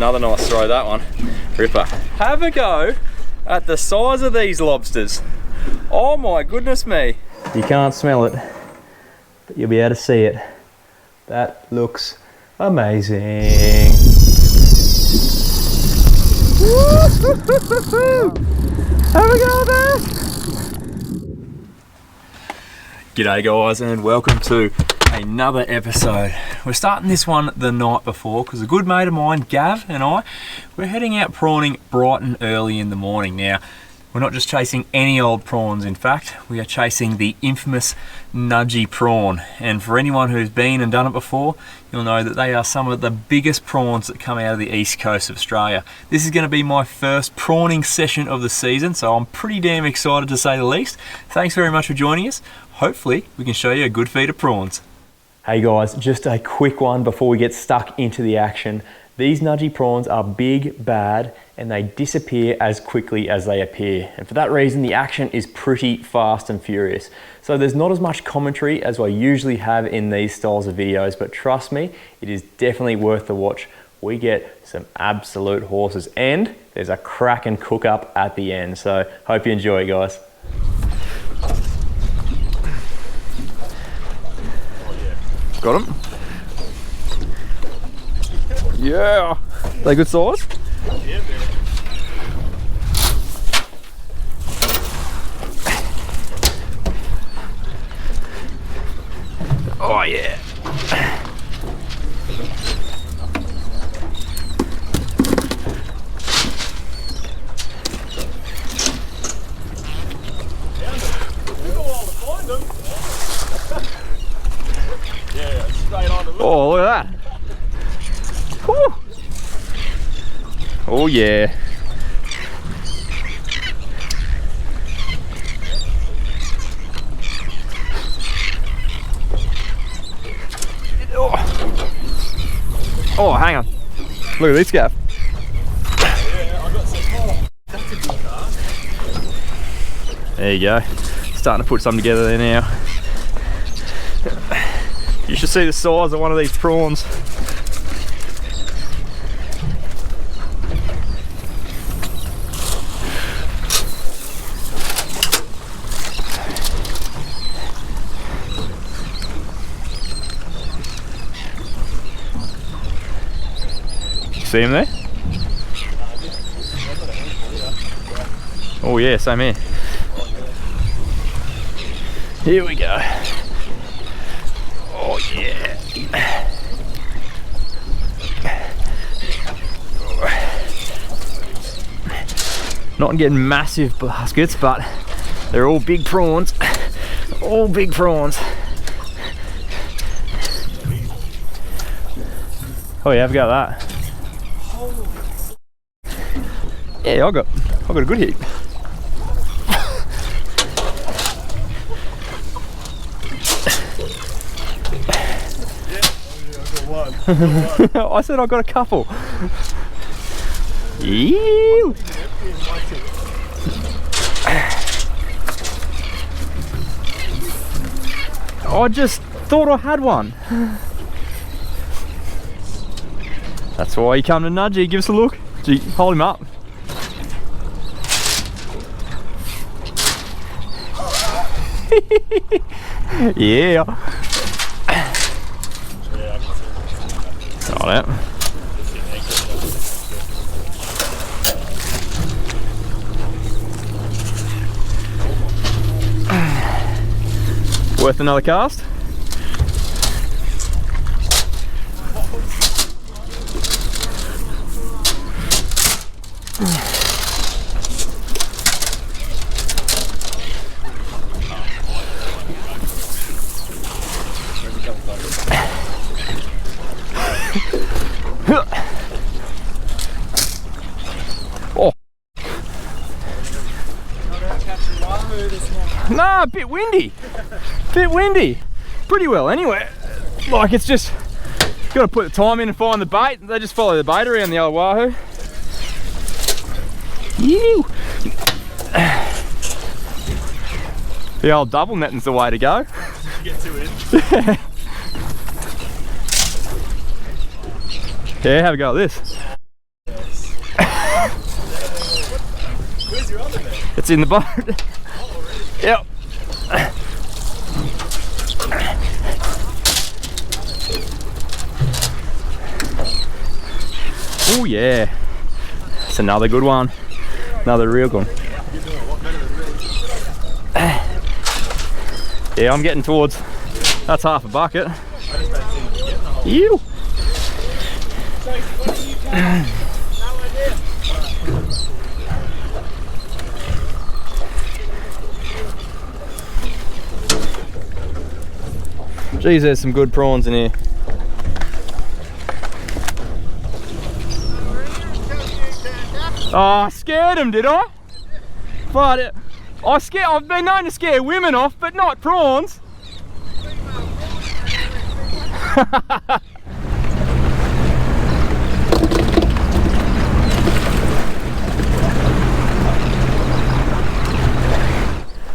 another nice throw, that one. Ripper. Have a go at the size of these lobsters. Oh my goodness me. You can't smell it, but you'll be able to see it. That looks amazing. Have a go there. G'day guys, and welcome to another episode. We're starting this one the night before because a good mate of mine, Gav, and I, we're heading out prawning bright and early in the morning. Now, we're not just chasing any old prawns, in fact, we are chasing the infamous Nudgee prawn. And for anyone who's been and done it before, you'll know that they are some of the biggest prawns that come out of the east coast of Australia. This is going to be my first prawning session of the season, so I'm pretty damn excited to say the least. Thanks very much for joining us. Hopefully, we can show you a good feed of prawns. Hey guys, just a quick one before we get stuck into the action. These Nudgee prawns are big, bad, and they disappear as quickly as they appear. And for that reason, the action is pretty fast and furious. So there's not as much commentary as I usually have in these styles of videos, but trust me, it is definitely worth the watch. We get some absolute horses, and there's a cracking cook up at the end. So hope you enjoy it, guys. Got him. Yeah. They good size? Yeah, man. Oh yeah. Oh, look at that. Whew. Oh yeah. Oh, hang on. Look at this gaff. Yeah, I got some. That's a good cast. There you go. Starting to put something together there now. You should see the size of one of these prawns. See him there? Oh yeah, same here. Here we go. Oh yeah. Not getting massive baskets, but they're all big prawns. All big prawns. Oh yeah, have a go at that. Yeah, I got a good hit. I said I got a couple. Ew. I just thought I had one. That's why you come to Nudgy. Give us a look. Gee, hold him up. Yeah. Got it. Worth another cast? Oh. Nah, a bit windy. Bit windy. Pretty well anyway. Like, it's just got to put the time in and find the bait. They just follow the bait around the old wahoo. Ew. The old double netting's the way to go. Get two in. Yeah, have a go at this. It's in the boat. Yep. Oh yeah. It's another good one. Another real good one. Yeah, I'm getting towards, that's half a bucket. Ew. Geez, there's some good prawns in here. Oh, I scared him, did I? But I've been known to scare women off, but not prawns.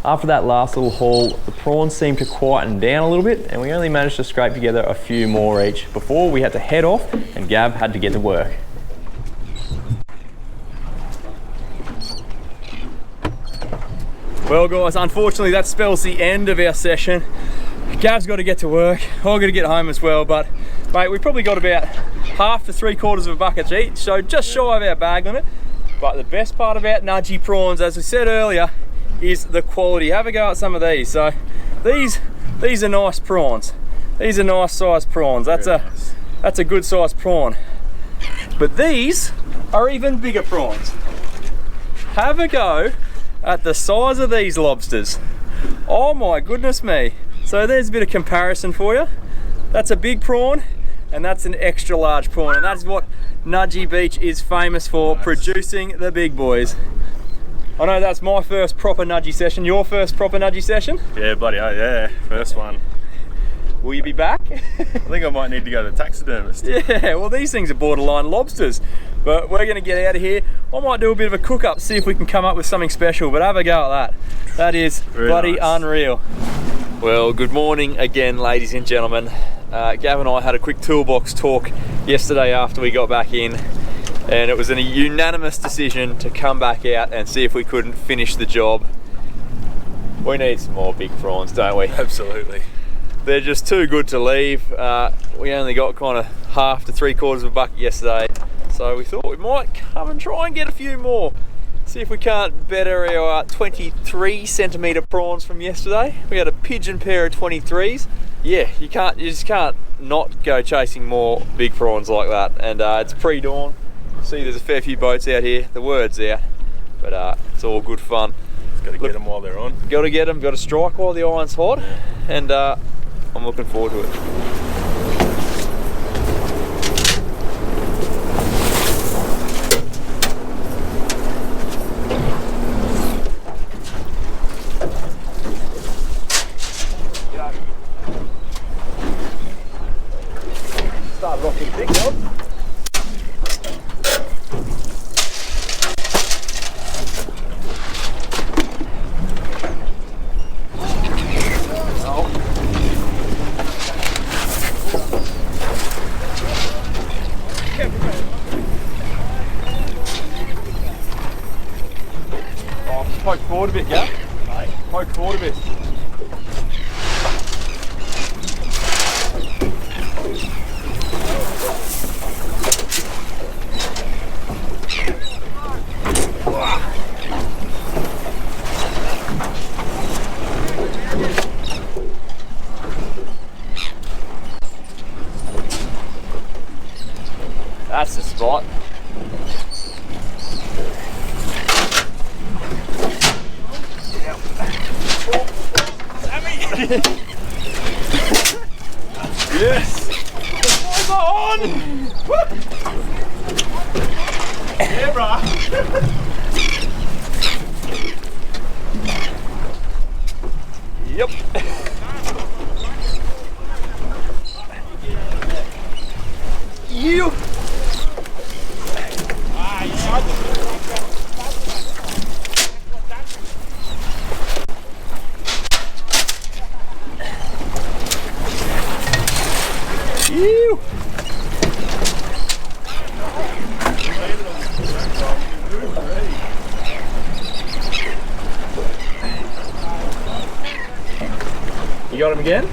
After that last little haul, the prawns seemed to quieten down a little bit, and we only managed to scrape together a few more each before we had to head off and Gab had to get to work. Well guys, unfortunately that spells the end of our session. Gab's got to get to work, I've got to get home as well, but mate, we probably got about half to 3/4 of a bucket each, so just shy of our bag limit. But the best part about Nudgy prawns, as we said earlier, is the quality. Have a go at some of these. So these are nice prawns. These are nice sized prawns. That's a good sized prawn. But these are even bigger prawns. Have a go at the size of these lobsters. Oh my goodness me. So there's a bit of comparison for you. That's a big prawn and that's an extra large prawn, and that's what Nudgee Beach is famous for, producing the big boys. I know that's my first proper Nudgy session. Your first proper Nudgy session? Yeah, bloody hell, yeah. First one. Will you be back? I think I might need to go to the taxidermist. Yeah, well these things are borderline lobsters. But we're gonna get out of here. I might do a bit of a cook up, see if we can come up with something special, but have a go at that. That is really bloody nice. Unreal. Well, good morning again, ladies and gentlemen. Gav and I had a quick toolbox talk yesterday after we got back in, and it was a unanimous decision to come back out and see if we couldn't finish the job. We need some more big prawns, don't we? Absolutely. They're just too good to leave. We only got kind of half to 3/4 of a bucket yesterday, so we thought we might come and try and get a few more. See if we can't better our 23 centimetre prawns from yesterday. We had a pigeon pair of 23s. Yeah, you just can't not go chasing more big prawns like that. And it's pre-dawn. See, there's a fair few boats out here. The word's out, but it's all good fun. Got to get them while they're on. Got to get them. Got to strike while the iron's hot, and I'm looking forward to it. Start rocking big job. Poke forward a bit, Gav. Right. Poke forward a bit. That's the spot. Yes! The boys are on! Yeah, brah! Yep! You! You! You got him again?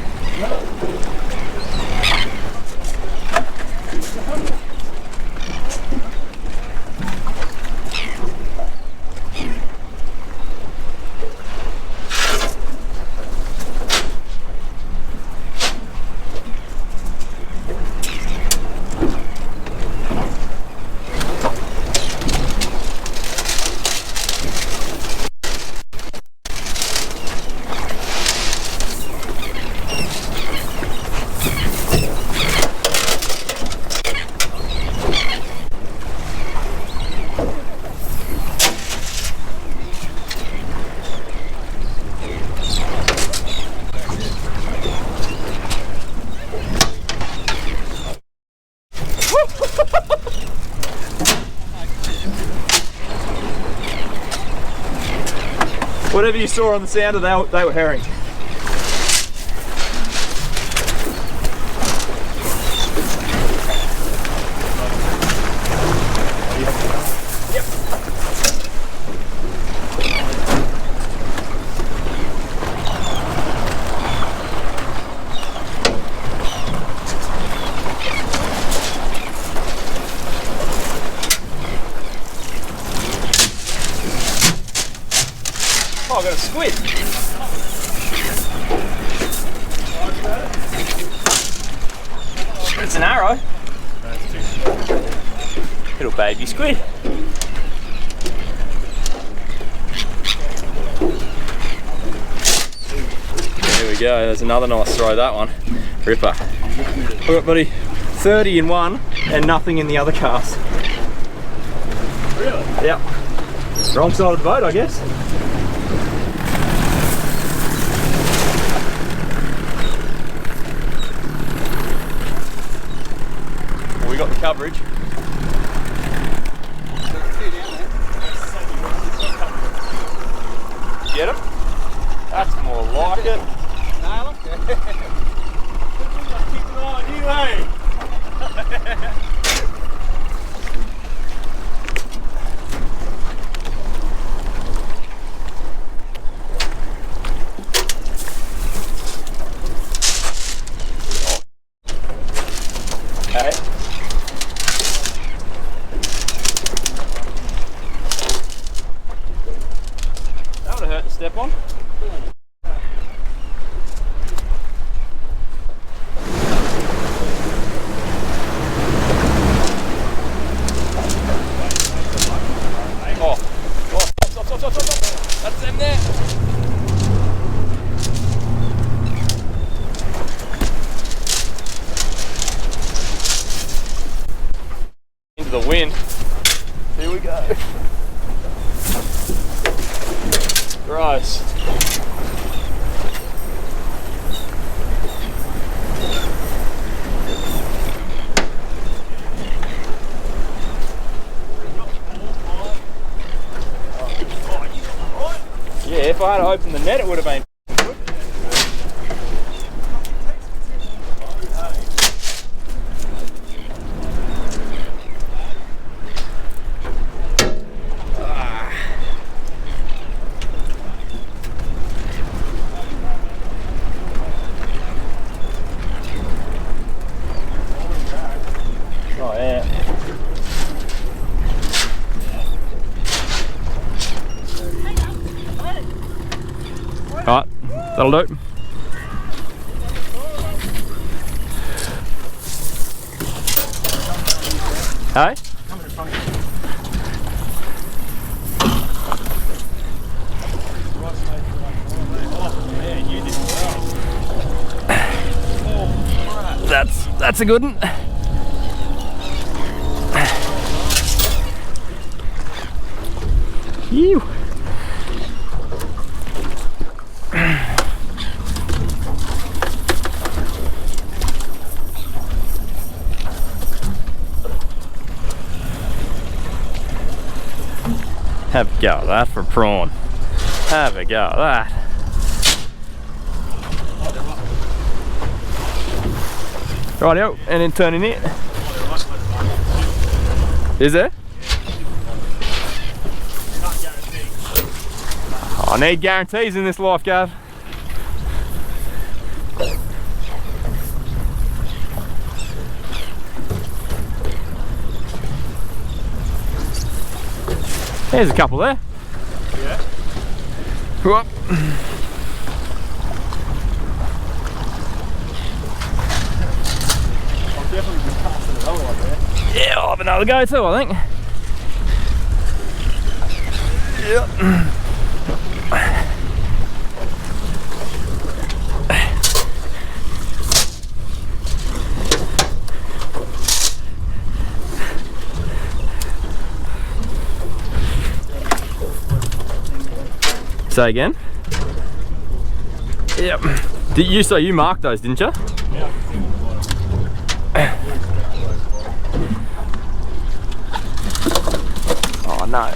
Whatever you saw on the sounder, they were herring. Oh, I got a squid. It's an arrow. Little baby squid. There we go, there's another nice throw, that one. Ripper. Alright buddy, 30 in one and nothing in the other cast. Really? Yep. Wrong side of the boat, I guess. We got the coverage. Get him? That's more like it. Keep an eye on you, eh? Step on. Oh, stop. That's them there. Into the wind. Here we go. Gross. Yeah, if I had opened the net, it would have been good. Oh yeah. Alright, that'll do. Hey? That's a good one. Phew. Have a go at that for prawn. Have a go at that. Rightio, and then turning it. Is there? I need guarantees in this life, Gav. There's a couple there. Yeah. Whoop. I'll definitely be casting another one there. Yeah, I'll have another go too, I think. Yep. Say again? Yep. So you marked those, didn't you? Yeah. Oh no.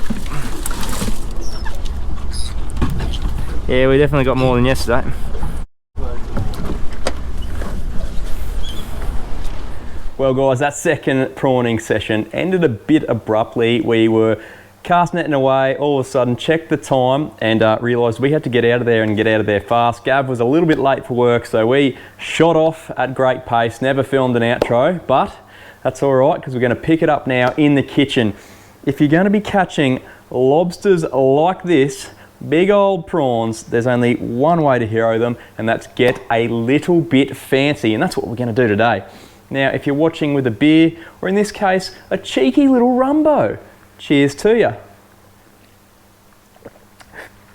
Yeah, we definitely got more than yesterday. Well guys, that second prawning session ended a bit abruptly. We were cast netting away, all of a sudden checked the time and realised we had to get out of there and get out of there fast. Gav was a little bit late for work, so we shot off at great pace, never filmed an outro, but that's all right because we're going to pick it up now in the kitchen. If you're going to be catching lobsters like this, big old prawns, there's only one way to hero them, and that's get a little bit fancy, and that's what we're going to do today. Now, if you're watching with a beer, or in this case, a cheeky little rumbo, cheers to you.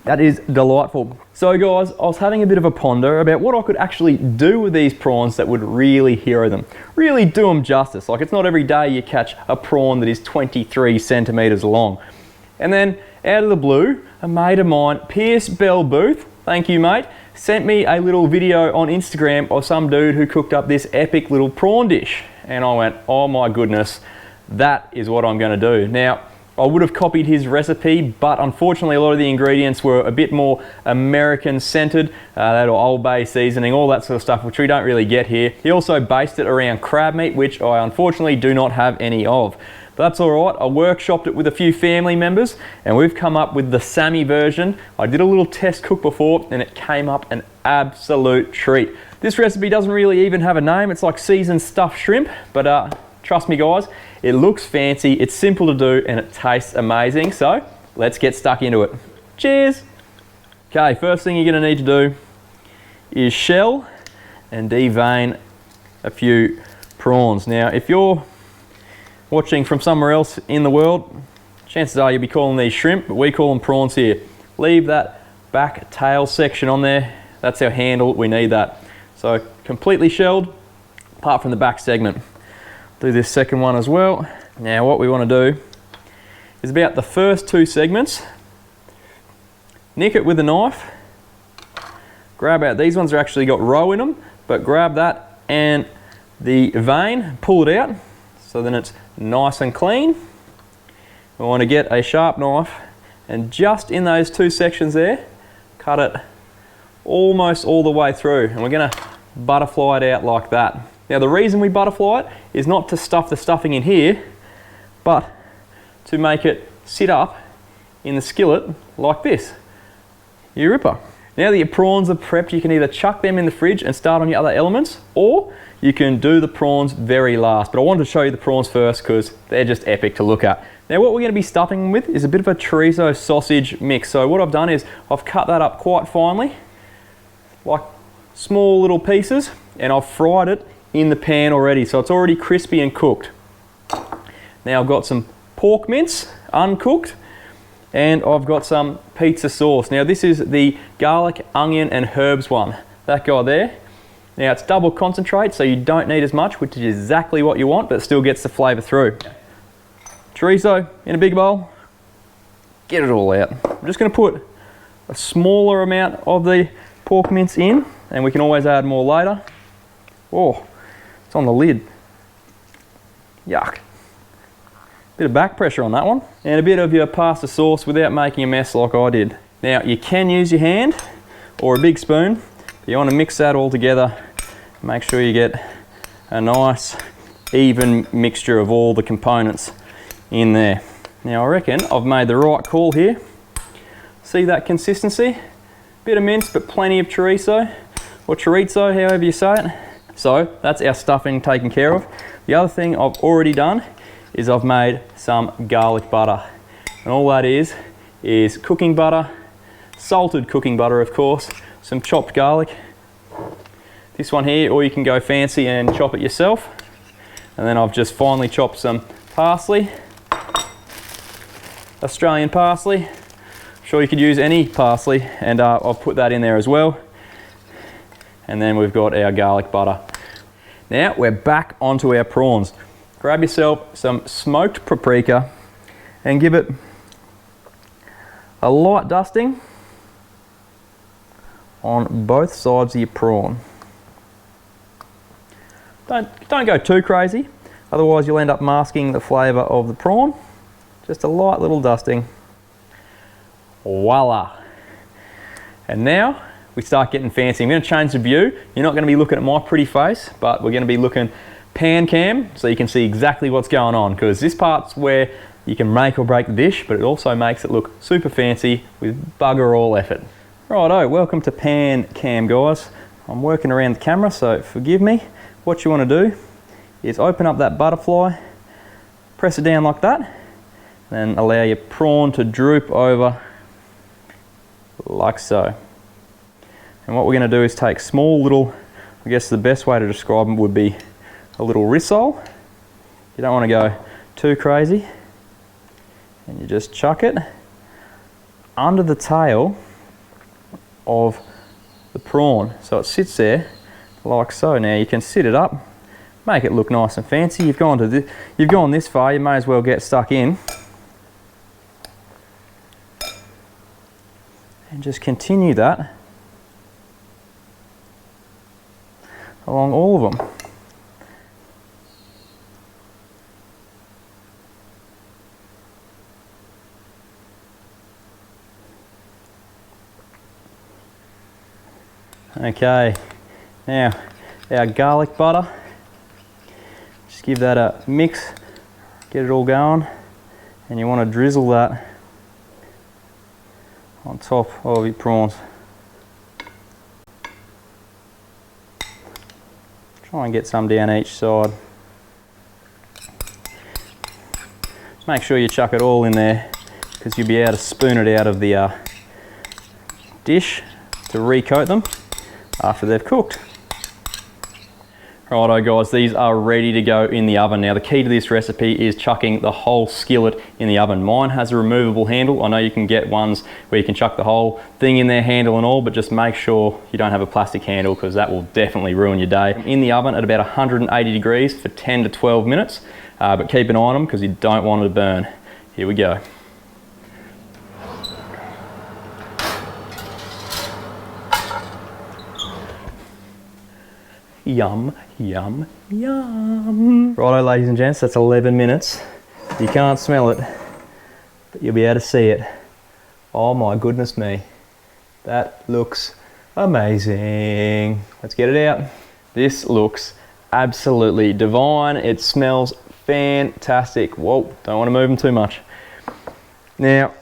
That is delightful. So guys, I was having a bit of a ponder about what I could actually do with these prawns that would really hero them. Really do them justice. Like, it's not every day you catch a prawn that is 23 centimetres long. And then, out of the blue, a mate of mine, Pierce Bell Booth, thank you mate, sent me a little video on Instagram of some dude who cooked up this epic little prawn dish. And I went, oh my goodness, that is what I'm going to do. Now, I would have copied his recipe, but unfortunately a lot of the ingredients were a bit more American centered. That or Old Bay seasoning, all that sort of stuff, which we don't really get here. He also based it around crab meat, which I unfortunately do not have any of. But that's all right. I workshopped it with a few family members and we've come up with the Sammy version. I did a little test cook before and it came up an absolute treat. This recipe doesn't really even have a name. It's like seasoned stuffed shrimp, but trust me guys, it looks fancy, it's simple to do, and it tastes amazing. So let's get stuck into it. Cheers. Okay, first thing you're going to need to do is shell and devein a few prawns. Now, if you're watching from somewhere else in the world, chances are you'll be calling these shrimp, but we call them prawns here. Leave that back tail section on there. That's our handle, we need that. So completely shelled, apart from the back segment. Do this second one as well. Now what we want to do is about the first two segments, nick it with a knife, grab out, these ones are actually got roe in them, but grab that and the vein, pull it out, so then it's nice and clean. We want to get a sharp knife and just in those two sections there, cut it almost all the way through, and we're going to butterfly it out like that. Now the reason we butterfly it is not to stuff the stuffing in here, but to make it sit up in the skillet like this. You ripper. Now that your prawns are prepped, you can either chuck them in the fridge and start on your other elements, or you can do the prawns very last. But I wanted to show you the prawns first because they're just epic to look at. Now what we're going to be stuffing them with is a bit of a chorizo sausage mix. So what I've done is I've cut that up quite finely, like small little pieces, and I've fried it in the pan already, so it's already crispy and cooked. Now I've got some pork mince, uncooked, and I've got some pizza sauce. Now this is the garlic, onion and herbs one, that guy there. Now it's double concentrate, so you don't need as much, which is exactly what you want, but it still gets the flavour through. Chorizo in a big bowl, get it all out. I'm just going to put a smaller amount of the pork mince in, and we can always add more later. Oh, it's on the lid. Yuck. Bit of back pressure on that one. And a bit of your pasta sauce without making a mess like I did. Now you can use your hand or a big spoon. But you want to mix that all together. Make sure you get a nice even mixture of all the components in there. Now I reckon I've made the right call here. See that consistency? Bit of mince but plenty of chorizo, or chorizo, however you say it. So that's our stuffing taken care of. The other thing I've already done is I've made some garlic butter. And all that is cooking butter, salted cooking butter of course, some chopped garlic, this one here, or you can go fancy and chop it yourself. And then I've just finely chopped some parsley, Australian parsley. I'm sure you could use any parsley, and I've put that in there as well. And then we've got our garlic butter. Now we're back onto our prawns. Grab yourself some smoked paprika and give it a light dusting on both sides of your prawn. Don't go too crazy, otherwise you'll end up masking the flavour of the prawn. Just a light little dusting. Voila! And now we start getting fancy. I'm going to change the view. You're not going to be looking at my pretty face, but we're going to be looking pan cam so you can see exactly what's going on, because this part's where you can make or break the dish, but it also makes it look super fancy with bugger all effort. Righto, welcome to pan cam, guys. I'm working around the camera, so forgive me. What you want to do is open up that butterfly, press it down like that, then allow your prawn to droop over like so. And what we're going to do is take small little, I guess the best way to describe them would be a little rissole. You don't want to go too crazy, and you just chuck it under the tail of the prawn so it sits there like so. Now you can sit it up, make it look nice and fancy. You've gone this far, you may as well get stuck in and just continue that along all of them. Okay, now our garlic butter, just give that a mix, get it all going, and you want to drizzle that on top of your prawns. Try and get some down each side. Make sure you chuck it all in there, because you'll be able to spoon it out of the dish to recoat them after they've cooked. Righto guys, these are ready to go in the oven. Now the key to this recipe is chucking the whole skillet in the oven. Mine has a removable handle. I know you can get ones where you can chuck the whole thing in there, handle and all, but just make sure you don't have a plastic handle, because that will definitely ruin your day. In the oven at about 180 degrees for 10 to 12 minutes, but keep an eye on them because you don't want it to burn. Here we go. Yum, yum, yum. Righto ladies and gents, that's 11 minutes. You can't smell it, but you'll be able to see it. Oh my goodness me. That looks amazing. Let's get it out. This looks absolutely divine. It smells fantastic. Whoa, don't want to move them too much. Now,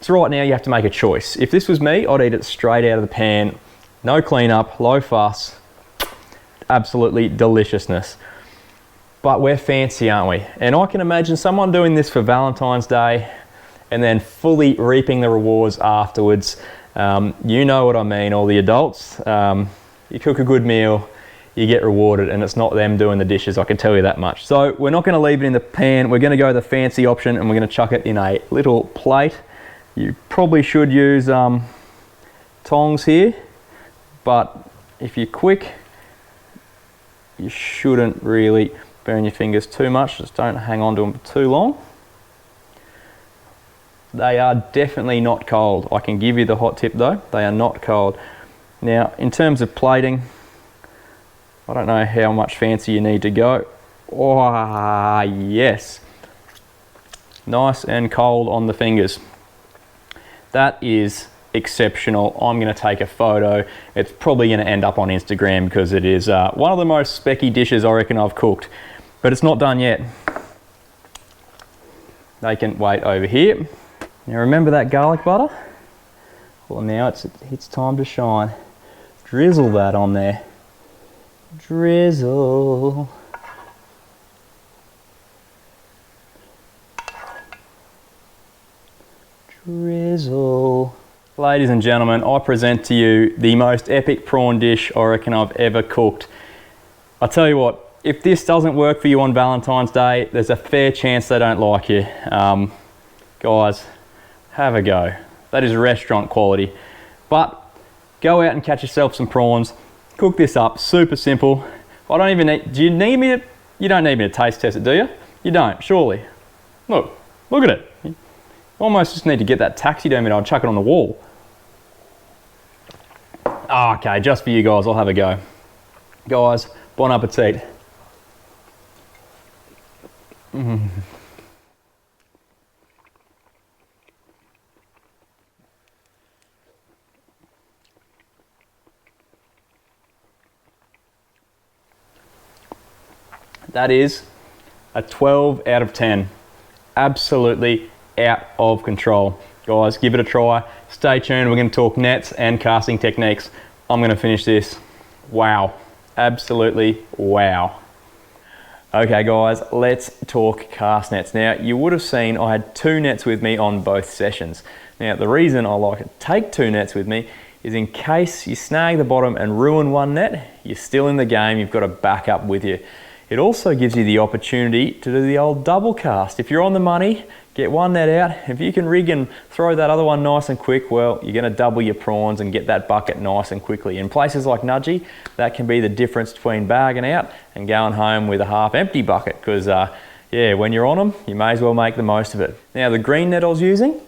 so right now you have to make a choice. If this was me, I'd eat it straight out of the pan. No cleanup, low fuss. Absolutely deliciousness. But we're fancy, aren't we? And I can imagine someone doing this for Valentine's Day and then fully reaping the rewards afterwards. You know what I mean, all the adults. You cook a good meal, you get rewarded, and it's not them doing the dishes, I can tell you that much. So we're not going to leave it in the pan. We're going to go the fancy option, and we're going to chuck it in a little plate. You probably should use tongs here, but if you're quick, you shouldn't really burn your fingers too much. Just don't hang on to them for too long. They are definitely not cold. I can give you the hot tip though, they are not cold. Now, in terms of plating, I don't know how much fancy you need to go. Oh, yes. Nice and cold on the fingers. That is exceptional. I'm going to take a photo. It's probably going to end up on Instagram because it is one of the most specky dishes I reckon I've cooked. But it's not done yet. They can wait over here. Now remember that garlic butter? Well, now it's time to shine. Drizzle that on there. Drizzle. sizzle. Ladies and gentlemen, I present to you the most epic prawn dish I reckon I've ever cooked. I tell you what, if this doesn't work for you on Valentine's Day, there's a fair chance they don't like you. Guys, have a go. That is restaurant quality. But go out and catch yourself some prawns, cook this up, super simple. I don't even need, do you need me to, you don't need me to taste test it, do you? You don't, surely. Look at it. You almost just need to get that taxidermy and I'll chuck it on the wall. Oh, okay, just for you guys, I'll have a go. Guys, bon appetit. That is a 12 out of 10. Absolutely out of control. Guys, give it a try. Stay tuned, we're going to talk nets and casting techniques. I'm going to finish this. Wow. Absolutely wow. Okay guys, let's talk cast nets. Now, you would have seen I had 2 nets with me on both sessions. Now, the reason I like to take 2 nets with me is in case you snag the bottom and ruin one net, you're still in the game, you've got a backup with you. It also gives you the opportunity to do the old double cast. If you're on the money, get one net out. If you can rig and throw that other one nice and quick, well, you're going to double your prawns and get that bucket nice and quickly. In places like Nudgy, that can be the difference between bagging out and going home with a half empty bucket because, yeah, when you're on them, you may as well make the most of it. Now, the green net I was using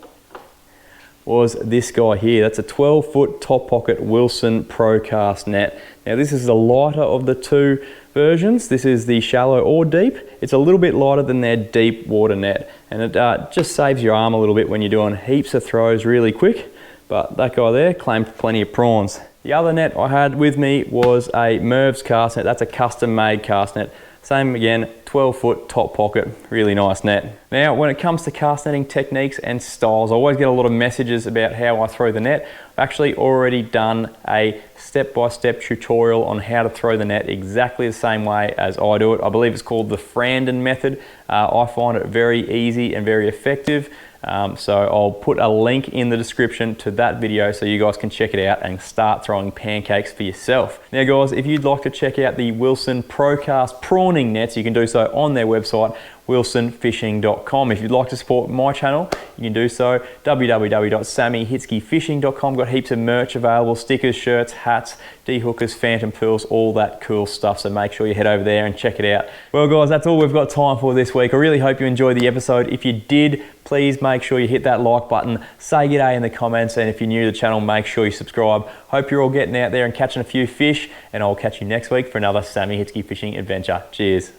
was this guy here. That's a 12-foot top pocket Wilson Pro Cast net. Now, this is the lighter of the 2 versions. This is the shallow or deep. It's a little bit lighter than their deep water net, and it just saves your arm a little bit when you're doing heaps of throws really quick. But that guy there claimed plenty of prawns. The other net I had with me was a Merv's cast net. That's a custom made cast net. Same again, 12-foot top pocket, really nice net. Now, when it comes to cast netting techniques and styles, I always get a lot of messages about how I throw the net. I've actually already done a step-by-step tutorial on how to throw the net exactly the same way as I do it. I believe it's called the Frandon method. I find it very easy and very effective. So I'll put a link in the description to that video so you guys can check it out and start throwing pancakes for yourself. Now guys, if you'd like to check out the Wilson Procast prawning nets, you can do so on their website, wilsonfishing.com. If you'd like to support my channel, you can do so, www.sammyhitzkefishing.com. Got heaps of merch available, stickers, shirts, hats, de-hookers, phantom pearls, all that cool stuff. So make sure you head over there and check it out. Well guys, that's all we've got time for this week. I really hope you enjoyed the episode. If you did, please make sure you hit that like button, say g'day in the comments, and if you're new to the channel, make sure you subscribe. Hope you're all getting out there and catching a few fish, and I'll catch you next week for another Sammy Hitzke fishing adventure. Cheers.